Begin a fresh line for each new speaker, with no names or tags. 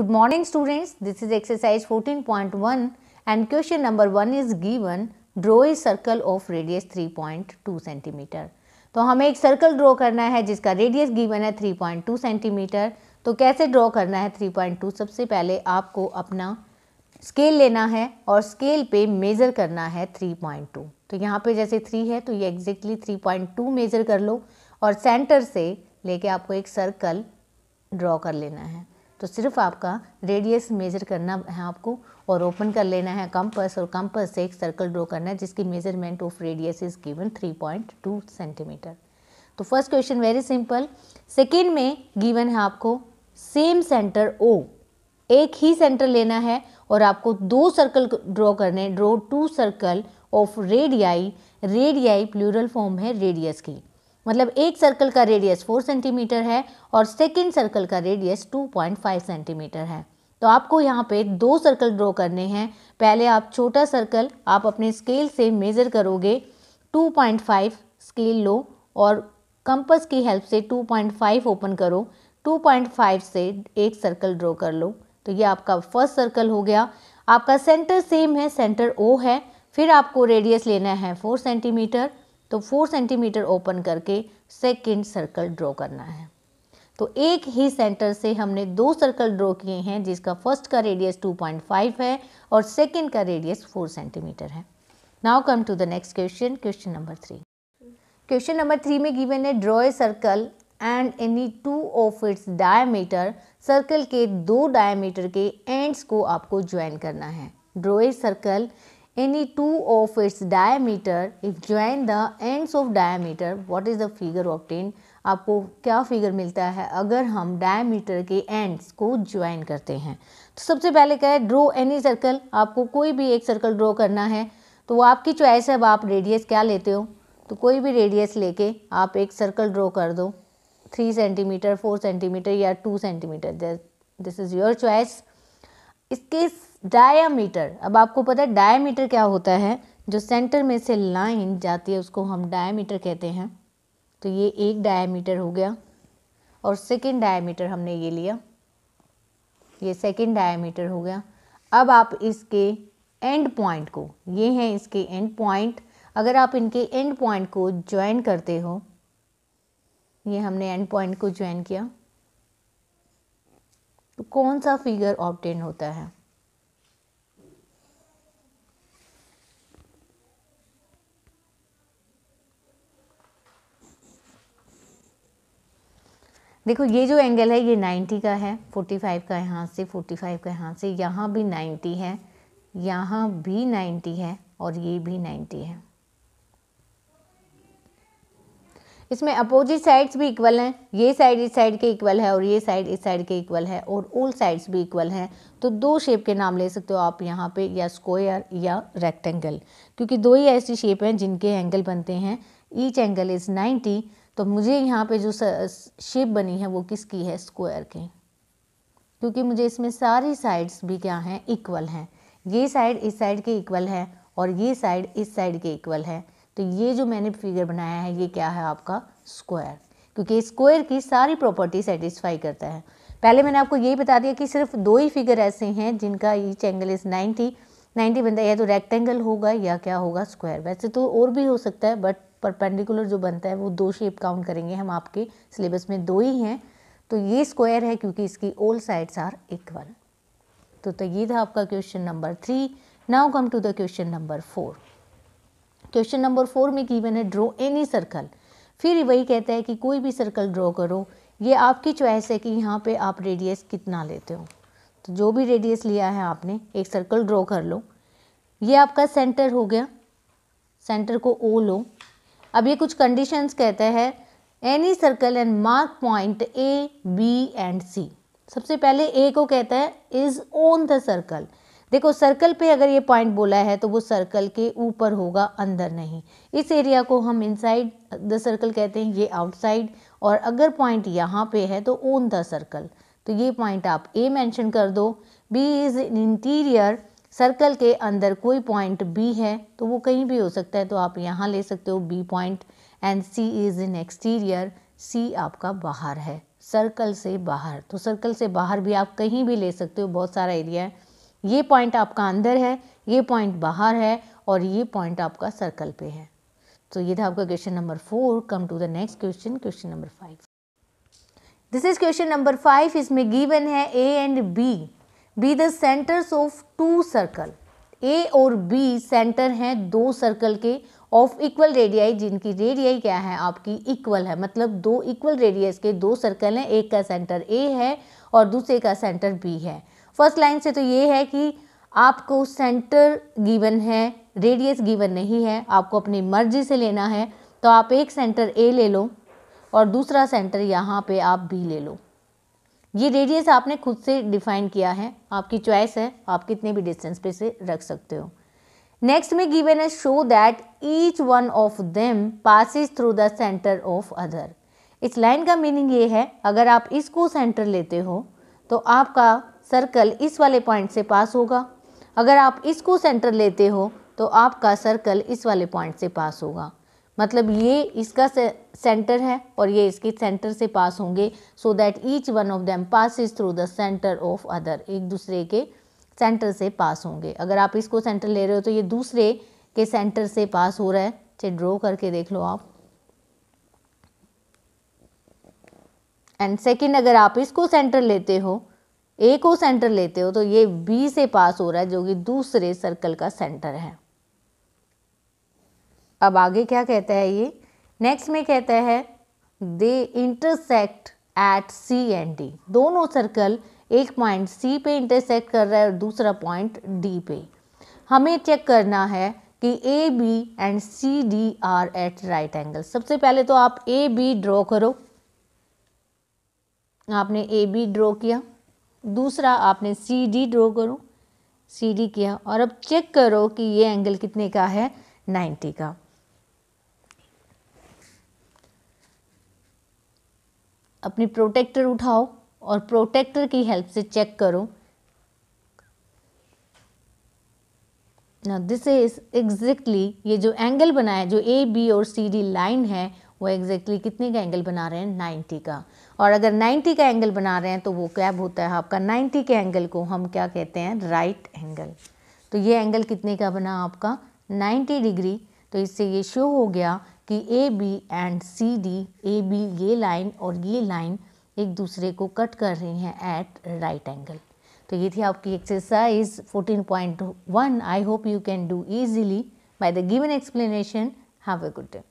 Good morning students, this is exercise 14.1 and question number 1 is given. Draw a circle of radius 3.2 cm. तो हमें एक circle draw करना है जिसका radius given है 3.2 सेंटीमीटर। तो कैसे ड्रॉ करना है 3.2? सबसे पहले आपको अपना स्केल लेना है और स्केल पे मेज़र करना है 3.2। तो यहाँ पे जैसे 3 है तो ये एग्जैक्टली 3.2 मेज़र कर लो और सेंटर से लेके आपको एक सर्कल ड्रॉ कर लेना है। तो सिर्फ आपका रेडियस मेज़र करना है आपको और ओपन कर लेना है कंपास और कंपास से एक सर्कल ड्रॉ करना है जिसकी measurement of radius is given 3.2 centimetre. तो first question very simple. Second में गिवन है आपको सेम सेंटर ओ, एक ही सेंटर लेना है और आपको दो सर्कल ड्रॉ करने। Draw two circle of radii, radii plural form है रेडियस की, मतलब एक सर्कल का रेडियस 4 सेंटीमीटर है और सेकेंड सर्कल का रेडियस 2.5 सेंटीमीटर है। तो आपको यहाँ पे दो सर्कल ड्रॉ करने हैं। पहले आप छोटा सर्कल आप अपने स्केल से मेज़र करोगे, 2.5 स्केल लो और कंपास की हेल्प से 2.5 ओपन करो, 2.5 से एक सर्कल ड्रॉ कर लो। तो ये आपका फर्स्ट सर्कल हो गया। आपका सेंटर सेम है, सेंटर ओ है। फिर आपको रेडियस लेना है 4 सेंटीमीटर, तो 4 सेंटीमीटर ओपन करके सेकेंड सर्कल ड्रॉ करना है। तो एक ही सेंटर से हमने दो सर्कल ड्रॉ किए हैं जिसका फर्स्ट का रेडियस 2.5 है और सेकेंड का रेडियस 4 सेंटीमीटर है। Now come to the next question, question number 3। Question number 3 में गिवन है draw a circle and any two of its diameter. Circle के दो डायमीटर के एंड्स को आपको ज्वाइन करना है। Draw a circle any two of its diameter if join the ends of diameter what is the figure obtained। आपको क्या figure मिलता है अगर हम डायमीटर के एंड्स को ज्वाइन करते हैं। तो सबसे पहले क्या है, ड्रॉ एनी सर्कल। आपको कोई भी एक सर्कल ड्रॉ करना है तो वो आपकी चॉइस है। अब आप रेडियस क्या लेते हो, तो कोई भी रेडियस लेके आप एक सर्कल ड्रॉ कर दो, 3 सेंटीमीटर, 4 सेंटीमीटर या 2 centimetre, this is your choice. इसके डायामीटर, अब आपको पता है डायामीटर क्या होता है, जो सेंटर में से लाइन जाती है उसको हम डायामीटर कहते हैं। तो ये एक डायामीटर हो गया और सेकेंड डायामीटर हमने ये लिया, ये सेकेंड डायामीटर हो गया। अब आप इसके एंड पॉइंट को, ये हैं इसके एंड पॉइंट, अगर आप इनके एंड पॉइंट को ज्वाइन करते हो, ये हमने एंड पॉइंट को ज्वाइन किया, तो कौन सा फिगर ऑब्टेन होता है। देखो ये जो एंगल है ये 90 का है, 45 का यहाँ से, 45 का यहाँ से, यहाँ भी 90 है, यहाँ भी 90 है और ये भी 90 है। इसमें अपोजिट साइड्स भी इक्वल हैं, ये साइड इस साइड के इक्वल है और ये साइड इस साइड के इक्वल है और ऑल साइड्स भी इक्वल हैं। तो दो शेप के नाम ले सकते हो आप यहाँ पे, या स्क्वायर या रेक्टेंगल, क्योंकि दो ही ऐसी शेप हैं जिनके एंगल बनते हैं। Each angle is 90। तो मुझे यहाँ पे जो शेप बनी है वो किसकी है, स्क्वायर की, क्योंकि मुझे इसमें सारी साइड्स भी क्या हैं, इक्वल हैं। ये साइड इस साइड के इक्वल है और ये साइड इस साइड के इक्वल है। तो ये जो मैंने फिगर बनाया है ये क्या है आपका स्क्वायर, क्योंकि स्क्वायर की सारी प्रॉपर्टी सेटिस्फाई करता है। पहले मैंने आपको यही बता दिया कि सिर्फ दो ही फिगर ऐसे हैं जिनका ईच एंगल इज 90 बनता है, या तो रेक्टेंगल होगा या क्या होगा, स्क्वायर। वैसे तो और भी हो सकता है बट परपेंडिकुलर जो बनता है वो दो शेप काउंट करेंगे हम, आपके सिलेबस में दो ही हैं। तो ये स्क्वायर है क्योंकि इसकी ऑल साइड्स आर इक्वल। तो ये था आपका question number 3। Now come to the question number 4। Question number 4 में गिवन है ड्रॉ एनी सर्कल। फिर वही कहता है कि कोई भी सर्कल ड्रॉ करो। ये आपकी चॉइस है कि यहाँ पे आप रेडियस कितना लेते हो। तो जो भी रेडियस लिया है आपने, एक सर्कल ड्रॉ कर लो। ये आपका सेंटर हो गया, सेंटर को ओ लो। अब ये कुछ कंडीशंस कहता है, any circle and mark point A B and C. सबसे पहले ए को कहता है इज ऑन द सर्कल। देखो सर्कल पे अगर ये पॉइंट बोला है तो वो सर्कल के ऊपर होगा, अंदर नहीं। इस एरिया को हम इनसाइड द सर्कल कहते हैं, ये आउटसाइड। और अगर पॉइंट यहाँ पे है तो ऑन द सर्कल, तो ये पॉइंट आप ए मेंशन कर दो। B is in interior, circle के अंदर कोई पॉइंट बी है तो वो कहीं भी हो सकता है, तो आप यहाँ ले सकते हो B point. And C is in exterior, C आपका बाहर है, सर्कल से बाहर। तो सर्कल से बाहर भी आप कहीं भी ले सकते हो, बहुत सारा एरिया है। ये पॉइंट आपका अंदर है, ये पॉइंट बाहर है और ये पॉइंट आपका सर्कल पे है। तो ये था आपका question number 4। Come to the next question, question number 5। This is question number 5। इसमें गिवन है A and B the centres of two circle. A और बी सेंटर हैं दो सर्कल के ऑफ इक्वल रेडियाई, जिनकी रेडियाई क्या है आपकी इक्वल है। मतलब दो इक्वल रेडियस के दो सर्कल हैं, एक का सेंटर ए है और दूसरे का सेंटर बी है। फर्स्ट लाइन से तो ये है कि आपको सेंटर गिवन है, रेडियस गिवन नहीं है, आपको अपनी मर्जी से लेना है। तो आप एक सेंटर ए ले लो और दूसरा सेंटर यहाँ पे आप बी ले लो। ये रेडियस आपने खुद से डिफाइन किया है, आपकी चॉइस है, आप कितने भी डिस्टेंस पे से रख सकते हो। नेक्स्ट में गिवन है show that each one of them passes through the centre of other. इस लाइन का मीनिंग ये है, अगर आप इसको सेंटर लेते हो तो आपका सर्कल इस वाले पॉइंट से पास होगा, अगर आप इसको सेंटर लेते हो तो आपका सर्कल इस वाले पॉइंट से पास होगा। मतलब ये इसका सेंटर है और ये इसके सेंटर से पास होंगे, so that each one of them passes through the centre of other. एक दूसरे के सेंटर से पास होंगे। अगर आप इसको सेंटर ले रहे हो तो ये दूसरे के सेंटर से पास हो रहा है। चाहे ड्रॉ करके देख लो आप। एंड सेकंड, अगर आप इसको सेंटर लेते हो, ए को सेंटर लेते हो, तो ये बी से पास हो रहा है जो कि दूसरे सर्कल का सेंटर है। अब आगे क्या कहता है ये, नेक्स्ट में कहता है they intersect at C and D. दोनों सर्कल एक पॉइंट सी पे इंटरसेक्ट कर रहा है और दूसरा पॉइंट डी पे। हमें चेक करना है कि A B and C D are at right angle. सबसे पहले तो आप ए बी ड्रॉ करो। आपने ए बी ड्रॉ किया, दूसरा आपने सी डी ड्रॉ करो, सी डी किया, और अब चेक करो कि ये एंगल कितने का है, 90 का। अपनी प्रोटेक्टर उठाओ और प्रोटेक्टर की हेल्प से चेक करो। ना दिस इज एग्जैक्टली, ये जो एंगल बना है, जो ए बी और सी डी लाइन है, वो एग्जैक्टली कितने का एंगल बना रहे हैं, 90 का। और अगर 90 का एंगल बना रहे हैं तो वो क्या होता है आपका, 90 के एंगल को हम क्या कहते हैं, राइट एंगल। तो ये एंगल कितने का बना आपका, 90 डिग्री। तो इससे ये शो हो गया कि A B and C D, A B ये लाइन और ये लाइन एक दूसरे को कट कर रही हैं एट राइट एंगल। तो ये थी आपकी exercise 14.1। I hope you can do easily by the given explanation. Have a good day.